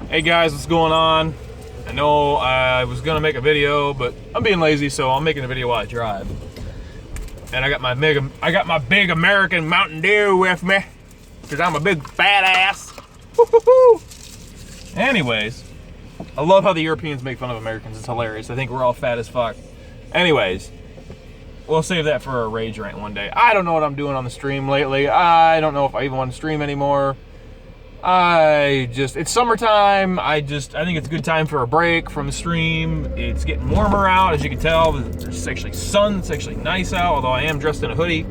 Hey guys, what's going on? I know I was gonna make a video, but I'm being lazy, so I'm making a video while I drive. And I got my big American Mountain Dew with me, because I'm a big fat ass. Woo-hoo-hoo. Anyways, I love how the Europeans make fun of Americans. It's hilarious. I think we're all fat as fuck. Anyways, we'll save that for a rage rant one day. I don't know what I'm doing on the stream lately. I don't know if I even want to stream anymore. It's summertime. I think it's a good time for a break from the stream. It's getting warmer out, as you can tell. There's actually sun. It's actually nice out, although I am dressed in a hoodie.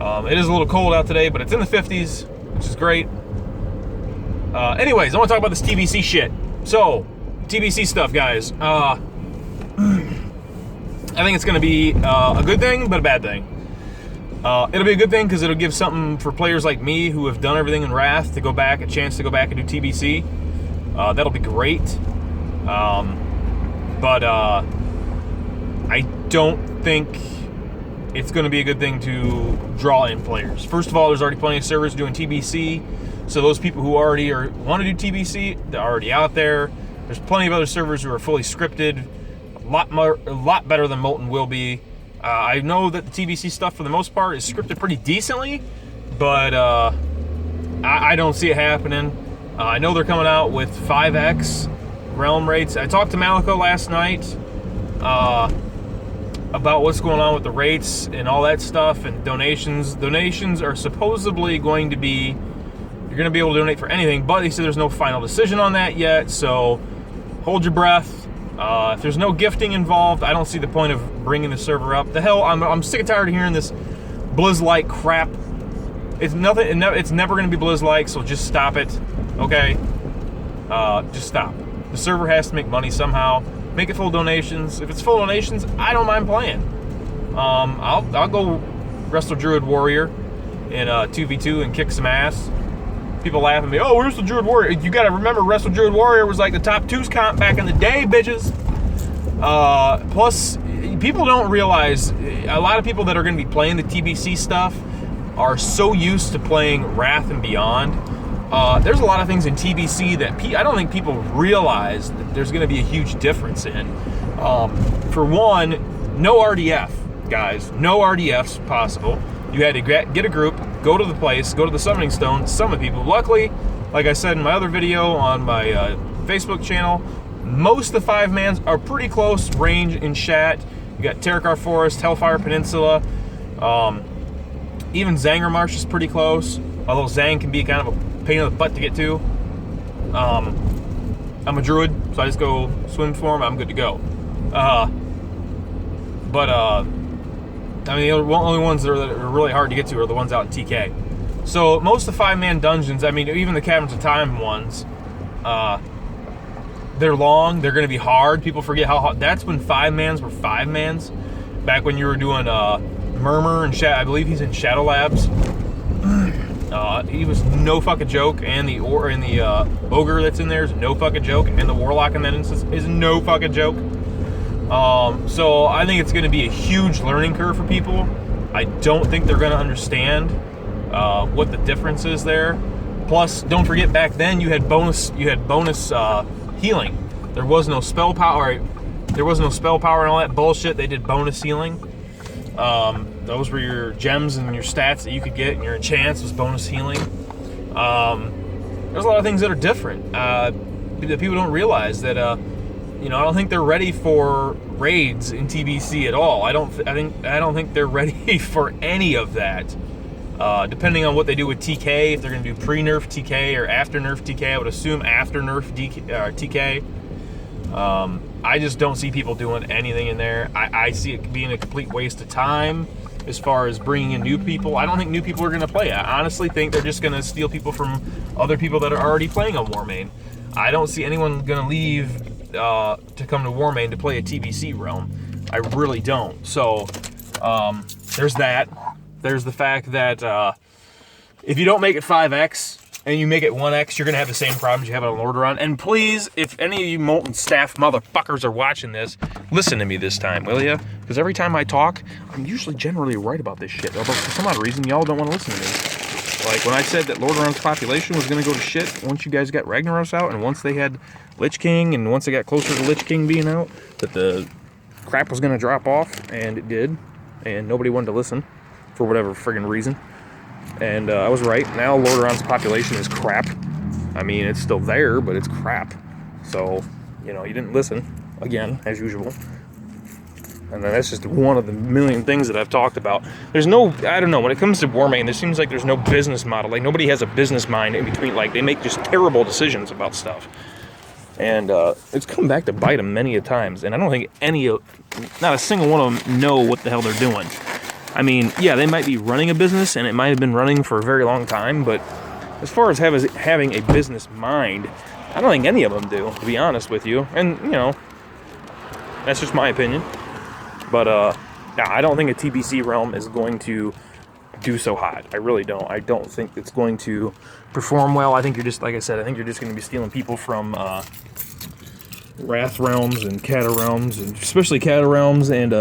It is a little cold out today, but it's in the 50s, which is great. Anyways, I want to talk about this TBC shit. So, TBC stuff, guys. I think it's going to be a good thing, but a bad thing. It'll be a good thing because it'll give something for players like me who have done everything in Wrath a chance to go back and do TBC. That'll be great. But I don't think it's going to be a good thing to draw in players. First of all, there's already plenty of servers doing TBC, so those people who already want to do TBC, they're already out there. There's plenty of other servers who are fully scripted, a lot better than Molten will be. I know that the TBC stuff, for the most part, is scripted pretty decently, but I don't see it happening. I know they're coming out with 5x realm rates. I talked to Malico last night about what's going on with the rates and all that stuff and donations. Donations are supposedly going to be, you're going to be able to donate for anything, but he said there's no final decision on that yet, so hold your breath. If there's no gifting involved, I don't see the point of bringing the server up. The hell, I'm sick and tired of hearing this Blizz-like crap. It's nothing. It's never going to be Blizz-like, so just stop it, okay? Just stop. The server has to make money somehow. Make it full donations. If it's full donations, I don't mind playing. I'll go wrestle Druid Warrior in 2v2 and kick some ass. People laugh at me, oh, where's the Druid Warrior? You gotta remember, Wrestle Druid Warrior was like the top 2s comp back in the day, bitches. Plus, people don't realize, a lot of people that are gonna be playing the TBC stuff are so used to playing Wrath and Beyond. There's a lot of things in TBC that I don't think people realize that there's gonna be a huge difference in. For one, no RDF, guys. No RDFs possible. You had to get a group, go to the place, go to the summoning stone, summon people. Luckily, like I said in my other video on my Facebook channel, most of the 5-mans are pretty close range in Shat. You got Terakar Forest, Hellfire Peninsula, even Zanger Marsh is pretty close, although Zang can be kind of a pain in the butt to get to. I'm a druid, so I just go swim form, I'm good to go. I mean, the only ones that are really hard to get to are the ones out in TK. So most of the 5-man dungeons, I mean, even the Caverns of Time ones, they're long, they're going to be hard. People forget how hard. That's when 5-mans were 5-mans. Back when you were doing Murmur and I believe he's in Shadow Labs. He was no fucking joke, and the Ogre that's in there is no fucking joke, and the Warlock in that instance is no fucking joke. So I think it's going to be a huge learning curve for people. I don't think they're going to understand what the difference is there. Plus, don't forget, back then you had bonus healing. There was no spell power. There was no spell power and all that bullshit. They did bonus healing. Those were your gems and your stats that you could get, and your enchants was bonus healing. There's a lot of things that are different that people don't realize that. I don't think they're ready for raids in TBC at all. I don't think they're ready for any of that. Depending on what they do with TK, if they're going to do pre-nerf TK or after nerf TK, I would assume after nerf TK. I just don't see people doing anything in there. I see it being a complete waste of time as far as bringing in new people. I don't think new people are going to play. I honestly think they're just going to steal people from other people that are already playing on Warmane. I don't see anyone going to leave to come to Warmane to play a TBC realm. I really don't. So there's that. There's the fact that if you don't make it 5x and you make it 1x, you're going to have the same problems you have on Lordaeron. And please, if any of you Molten staff motherfuckers are watching this, listen to me this time, will ya? Because every time I talk, I'm usually generally right about this shit. Although for some odd reason, y'all don't want to listen to me. Like, when I said that Lordran's population was going to go to shit once you guys got Ragnaros out, and once they had Lich King, and once they got closer to Lich King being out, that the crap was going to drop off, and it did, and nobody wanted to listen for whatever friggin' reason. And I was right. Now Lordran's population is crap. I mean, it's still there, but it's crap. So, you know, you didn't listen, again, as usual. And then that's just one of the million things that I've talked about. There's no, I don't know, when it comes to Warmane, there seems like there's no business model. Like, nobody has a business mind in between. Like, they make just terrible decisions about stuff. And it's come back to bite them many a times. And I don't think not a single one of them know what the hell they're doing. I mean, yeah, they might be running a business, and it might have been running for a very long time, but as far as having a business mind, I don't think any of them do, to be honest with you. And, you know, that's just my opinion. But, I don't think a TBC realm is going to do so hot. I really don't. I don't think it's going to perform well. I think you're just, like I said, I think you're just going to be stealing people from Wrath realms and Kata realms, and especially Kata realms and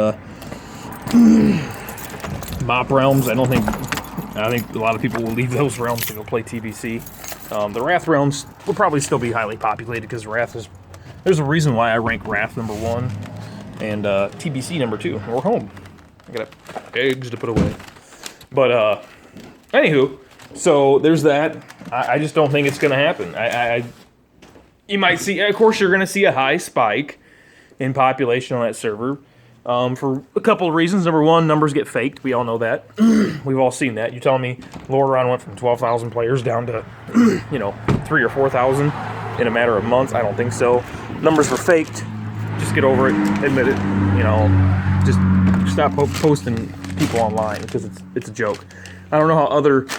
Mop realms. I think a lot of people will leave those realms to go play TBC. The Wrath realms will probably still be highly populated because there's a reason why I rank Wrath number 1 and TBC number 2. We're home. I got eggs to put away. But anywho, so there's that. I just don't think it's going to happen. You might see, of course, you're going to see a high spike in population on that server. For a couple of reasons. Number one, numbers get faked. We all know that. We've all seen that. You telling me Lordran went from 12,000 players down to, 3,000 or 4,000 in a matter of months? I don't think so. Numbers were faked. Just get over it. Admit it. Just stop posting people online because it's a joke. I don't know how there's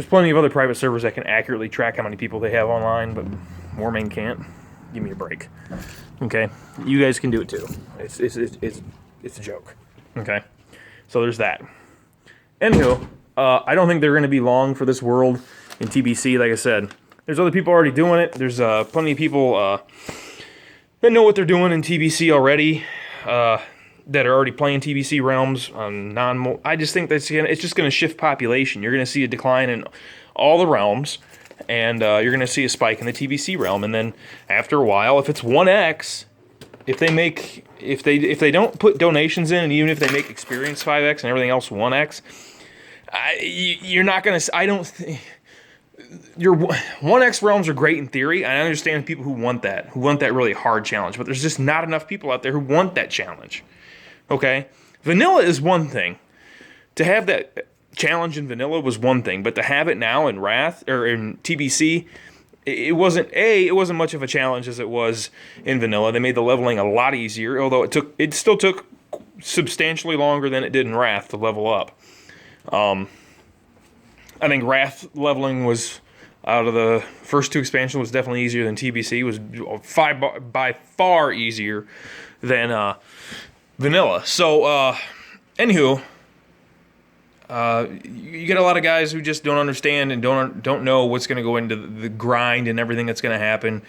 plenty of other private servers that can accurately track how many people they have online, but Warmane can't. Give me a break. Okay, you guys can do it too. It's a joke. Okay, so there's that. Anywho, I don't think they're going to be long for this world in TBC. Like I said, there's other people already doing it. There's plenty of people that know what they're doing in TBC already. That are already playing TBC realms on I just think it's just going to shift population. You're going to see a decline in all the realms. And you're going to see a spike in the TBC realm, and then after a while, if it's 1x, if they don't put donations in, and even if they make experience 5x and everything else 1x, you're not going to. Your 1x realms are great in theory. I understand people who want that really hard challenge, but there's just not enough people out there who want that challenge. Okay, vanilla is one thing. To have that challenge in vanilla was one thing, but to have it now in Wrath or in TBC, it wasn't much of a challenge as it was in vanilla. They made the leveling a lot easier, although it still took substantially longer than it did in Wrath to level up. I think Wrath leveling was, out of the first 2 expansions, was definitely easier than TBC. It was by far easier than vanilla. So anywho, you get a lot of guys who just don't understand and don't know what's going to go into the grind and everything that's going to happen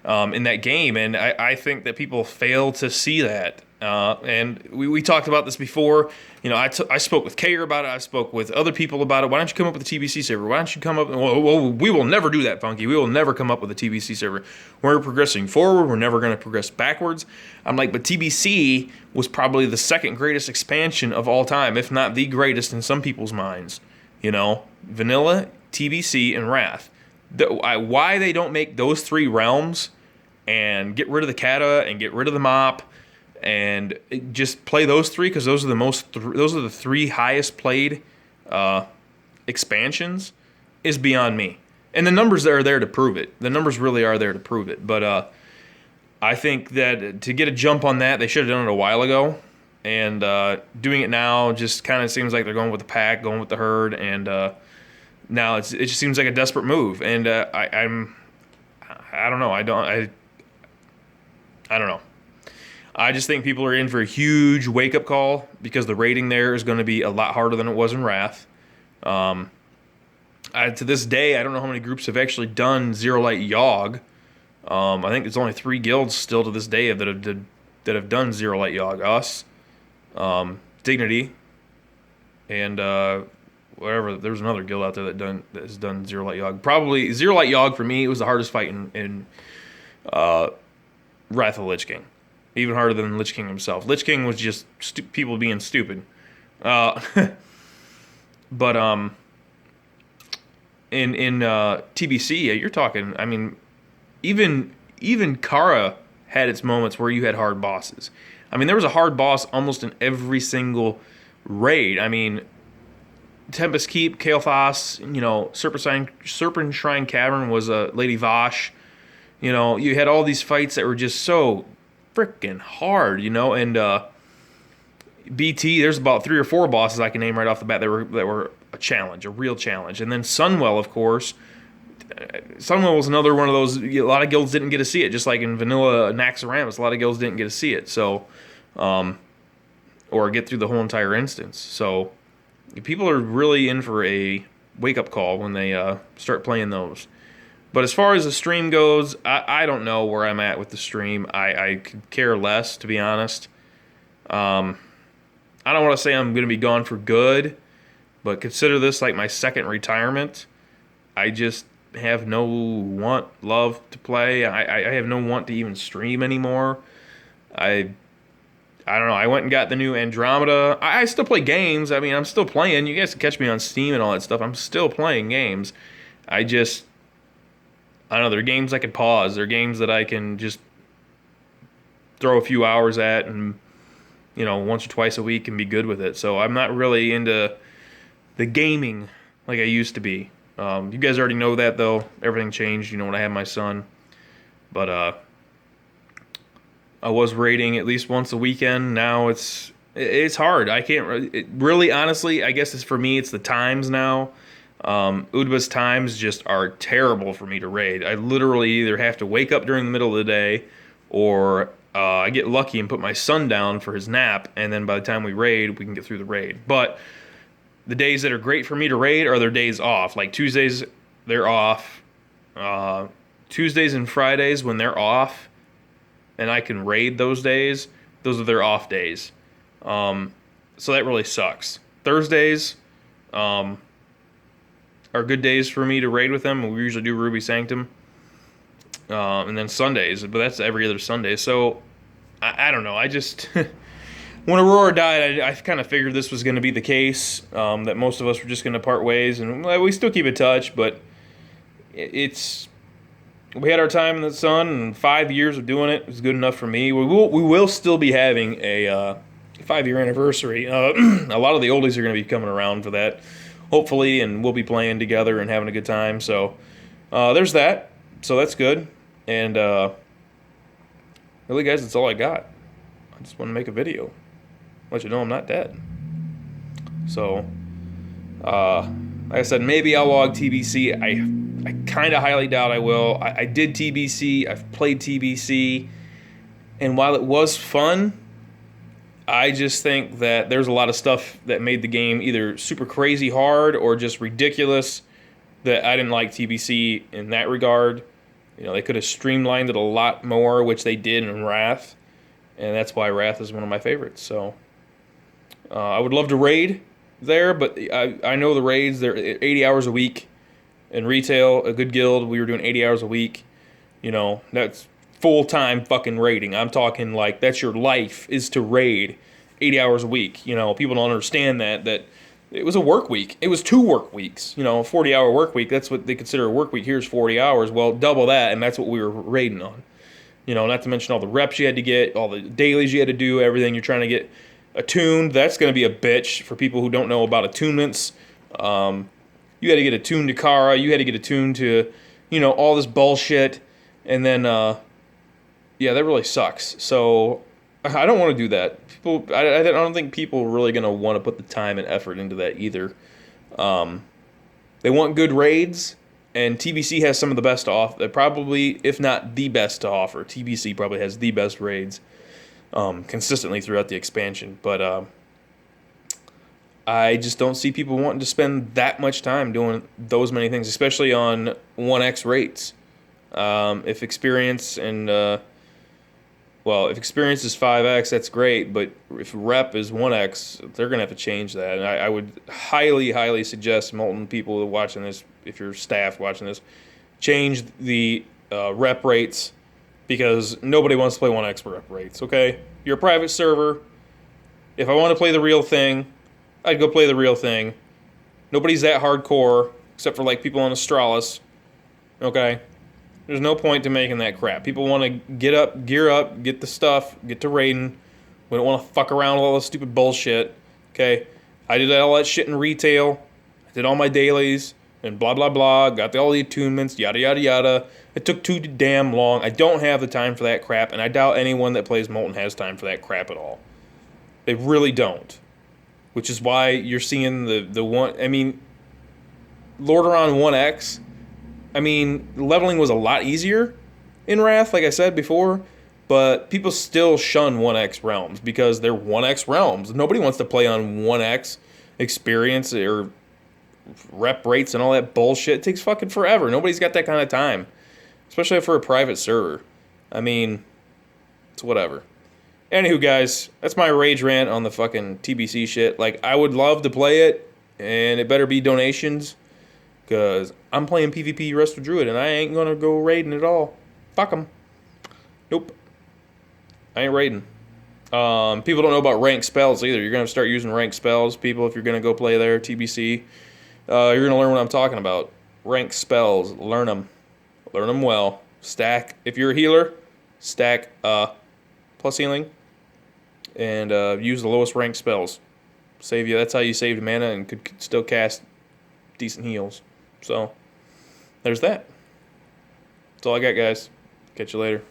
in that game, and I think that people fail to see that. And we talked about this before. I spoke with Kayer about it. I spoke with other people about it. Why don't you come up with a TBC server? Why don't you come up? Well, we will never do that, Funky. We will never come up with a TBC server. We're progressing forward. We're never going to progress backwards. I'm like, but TBC was probably the second greatest expansion of all time, if not the greatest in some people's minds. Vanilla, TBC, and Wrath. Why they don't make those 3 realms and get rid of the Kata and get rid of the Mop and just play those 3, because those are the 3 highest played expansions, is beyond me. And the numbers are there to prove it. The numbers really are there to prove it. But I think that to get a jump on that, they should have done it a while ago. And doing it now just kind of seems like they're going with the pack, going with the herd, and now it just seems like a desperate move. And I don't know. I don't know. I just think people are in for a huge wake-up call, because the rating there is going to be a lot harder than it was in Wrath. To this day, I don't know how many groups have actually done Zero Light Yogg. I think there's only 3 guilds still to this day that have done Zero Light Yogg. Us, Dignity, and whatever. There's another guild out there that has done Zero Light Yogg. Probably Zero Light Yogg for me, it was the hardest fight in Wrath of the Lich King. Even harder than Lich King himself. Lich King was just people being stupid. But in TBC, you're talking. I mean, even Kara had its moments where you had hard bosses. I mean, there was a hard boss almost in every single raid. I mean, Tempest Keep, Kael'thas, Serpent Shrine Cavern was Lady Vosh. You had all these fights that were just so freaking hard, and BT, there's about 3 or 4 bosses I can name right off the bat that were a challenge, a real challenge. And then Sunwell, of course. Sunwell was another one of those, a lot of guilds didn't get to see it, just like in vanilla Naxxramas, a lot of guilds didn't get to see it, so, or get through the whole entire instance. So, people are really in for a wake-up call when they start playing those. But as far as the stream goes, I don't know where I'm at with the stream. I could care less, to be honest. I don't want to say I'm going to be gone for good, but consider this like my second retirement. I just have no love to play. I have no want to even stream anymore. I don't know. I went and got the new Andromeda. I still play games. I mean, I'm still playing. You guys can catch me on Steam and all that stuff. I'm still playing games. I don't know. There are games I can pause. There are games that I can just throw a few hours at and, once or twice a week and be good with it. So I'm not really into the gaming like I used to be. You guys already know that, though. Everything changed, when I had my son. But I was raiding at least once a weekend. Now it's hard. I can't really, honestly, I guess for me, it's the times now. Udba's times just are terrible for me to raid. I literally either have to wake up during the middle of the day, or I get lucky and put my son down for his nap, and then by the time we raid, we can get through the raid. But the days that are great for me to raid are their days off. Like Tuesdays, they're off. Tuesdays and Fridays, when they're off, and I can raid those days, those are their off days. So that really sucks. Thursdays are good days for me to raid with them. We usually do Ruby Sanctum. And then Sundays, but that's every other Sunday. So, I don't know. I just, when Aurora died, I kind of figured this was going to be the case, that most of us were just going to part ways. And we still keep in touch, but we had our time in the sun, and 5 years of doing it was good enough for me. We will still be having a 5-year anniversary. A lot of the oldies are going to be coming around for that, hopefully, and we'll be playing together and having a good time. So there's that. So that's good. And really, guys, that's all I got. I just want to make a video, let you know I'm not dead. So, like I said, maybe I'll log TBC. I kind of highly doubt I will. I did TBC. I've played TBC. And while it was fun, I just think that there's a lot of stuff that made the game either super crazy hard or just ridiculous that I didn't like TBC in that regard. They could have streamlined it a lot more, which they did in Wrath. And that's why Wrath is one of my favorites. So I would love to raid there, but I know the raids, they're 80 hours a week. In retail, a good guild, we were doing 80 hours a week. That's full-time fucking raiding. I'm talking like that's your life is to raid 80 hours a week. People don't understand that it was a work week. It was 2 work weeks. A 40-hour work week, that's what they consider a work week. Here's 40 hours. Well, double that, and that's what we were raiding on. Not to mention all the reps you had to get, all the dailies you had to do, everything you're trying to get attuned. That's going to be a bitch for people who don't know about attunements. You had to get attuned to Kara. You had to get attuned to, all this bullshit. And then, yeah, that really sucks. So I don't want to do that. I don't think people are really going to want to put the time and effort into that either. They want good raids, and TBC has some of the best to offer. Probably, if not the best to offer. TBC probably has the best raids consistently throughout the expansion. But I just don't see people wanting to spend that much time doing those many things, especially on 1x rates. If experience and Well, if experience is 5x, that's great, but if rep is 1x, they're going to have to change that. And I would highly, highly suggest Molten people watching this, if you're staff watching this, change the rep rates, because nobody wants to play 1x rep rates, okay? You're a private server. If I want to play the real thing, I'd go play the real thing. Nobody's that hardcore, except for like people on Astralis, okay? There's no point to making that crap. People want to get up, gear up, get the stuff, get to raiding. We don't want to fuck around with all this stupid bullshit. Okay? I did all that shit in retail. I did all my dailies and blah, blah, blah. Got all the attunements, yada, yada, yada. It took too damn long. I don't have the time for that crap, and I doubt anyone that plays Molten has time for that crap at all. They really don't. Which is why you're seeing the one... I mean, Lordaeron 1X... I mean, leveling was a lot easier in Wrath, like I said before, but people still shun 1x realms because they're 1x realms. Nobody wants to play on 1x experience or rep rates and all that bullshit. It takes fucking forever. Nobody's got that kind of time, especially for a private server. I mean, it's whatever. Anywho, guys, that's my rage rant on the fucking TBC shit. Like, I would love to play it, and it better be donations. Because I'm playing PvP Rest of Druid, and I ain't going to go raiding at all. Fuck them. Nope. I ain't raiding. People don't know about ranked spells either. You're going to start using ranked spells, people, if you're going to go play there, TBC. You're going to learn what I'm talking about. Ranked spells. Learn them. Learn them well. Stack. If you're a healer, stack plus healing. And use the lowest ranked spells. Save you. That's how you saved mana and could still cast decent heals. So, there's that. That's all I got, guys. Catch you later.